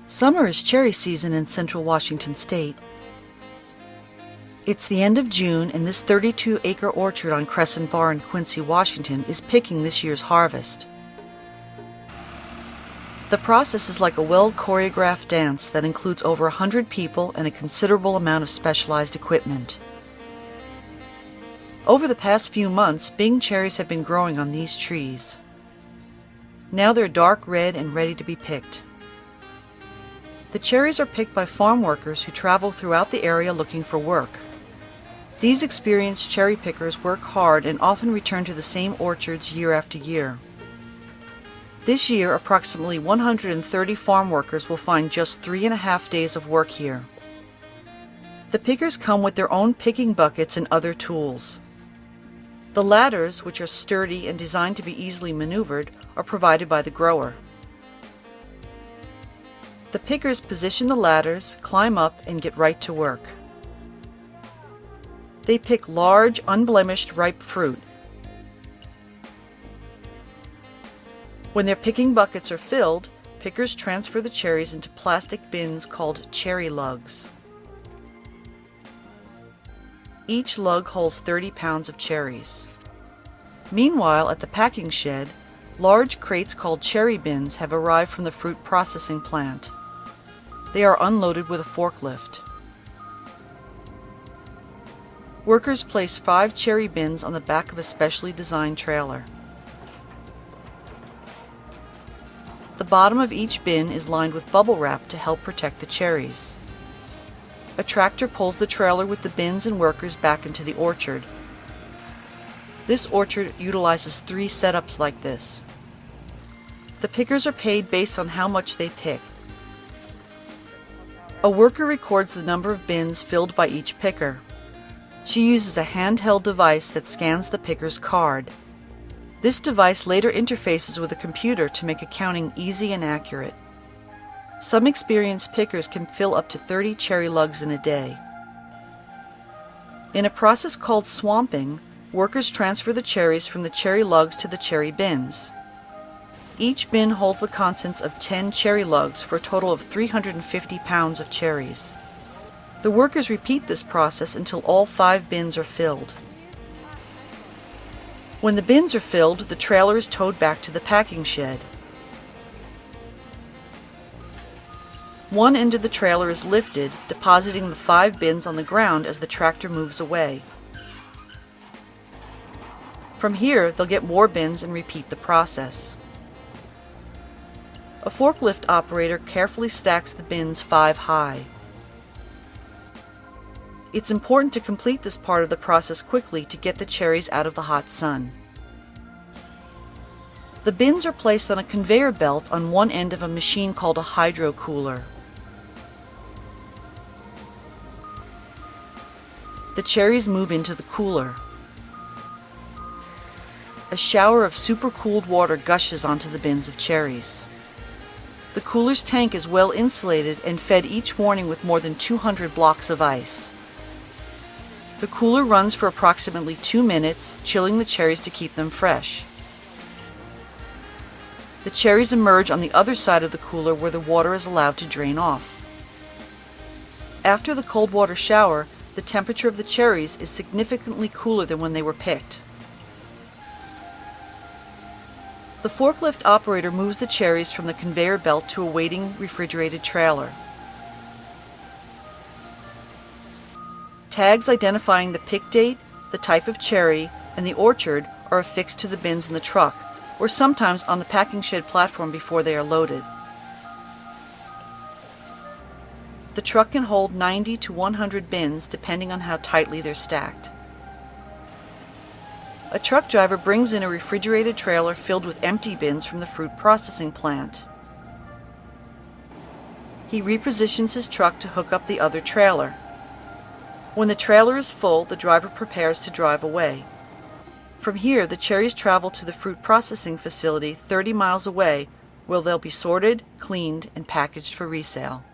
Summer is cherry season in central Washington state. It's the end of June, and this 32-acre orchard on Crescent Bar in Quincy, Washington is picking this year's harvest. The process is like a well-choreographed dance that includes over 100 people and a considerable amount of specialized equipment. Over the past few months, Bing cherries have been growing on these trees. Now they're dark red and ready to be picked. The cherries are picked by farm workers who travel throughout the area looking for work. These experienced cherry pickers work hard and often return to the same orchards year after year. This year, approximately 130 farm workers will find just 3.5 days of work here. The pickers come with their own picking buckets and other tools. The ladders, which are sturdy and designed to be easily maneuvered, are provided by the grower. The pickers position the ladders, climb up, and get right to work. They pick large, unblemished, ripe fruit. When their picking buckets are filled, pickers transfer the cherries into plastic bins called cherry lugs. Each lug holds 30 pounds of cherries. Meanwhile, at the packing shed, large crates called cherry bins have arrived from the fruit processing plant. They are unloaded with a forklift. Workers place 5 cherry bins on the back of a specially designed trailer. The bottom of each bin is lined with bubble wrap to help protect the cherries. A tractor pulls the trailer with the bins and workers back into the orchard. This orchard utilizes 3 setups like this. The pickers are paid based on how much they pick. A worker records the number of bins filled by each picker. She uses a handheld device that scans the picker's card. This device later interfaces with a computer to make accounting easy and accurate. Some experienced pickers can fill up to 30 cherry lugs in a day. In a process called swamping, workers transfer the cherries from the cherry lugs to the cherry bins. Each bin holds the contents of 10 cherry lugs for a total of 350 pounds of cherries. The workers repeat this process until all 5 bins are filled. When the bins are filled, the trailer is towed back to the packing shed. One end of the trailer is lifted, depositing the 5 bins on the ground as the tractor moves away. From here, they'll get more bins and repeat the process. A forklift operator carefully stacks the bins 5 high. It's important to complete this part of the process quickly to get the cherries out of the hot sun. The bins are placed on a conveyor belt on one end of a machine called a hydro cooler. The cherries move into the cooler. A shower of supercooled water gushes onto the bins of cherries. The cooler's tank is well insulated and fed each morning with more than 200 blocks of ice. The cooler runs for approximately 2 minutes, chilling the cherries to keep them fresh. The cherries emerge on the other side of the cooler where the water is allowed to drain off. After the cold water shower, the temperature of the cherries is significantly cooler than when they were picked. The forklift operator moves the cherries from the conveyor belt to a waiting refrigerated trailer. Tags identifying the pick date, the type of cherry, and the orchard are affixed to the bins in the truck, or sometimes on the packing shed platform before they are loaded. The truck can hold 90 to 100 bins depending on how tightly they're stacked. A truck driver brings in a refrigerated trailer filled with empty bins from the fruit processing plant. He repositions his truck to hook up the other trailer. When the trailer is full, the driver prepares to drive away. From here, the cherries travel to the fruit processing facility 30 miles away, where they'll be sorted, cleaned, and packaged for resale.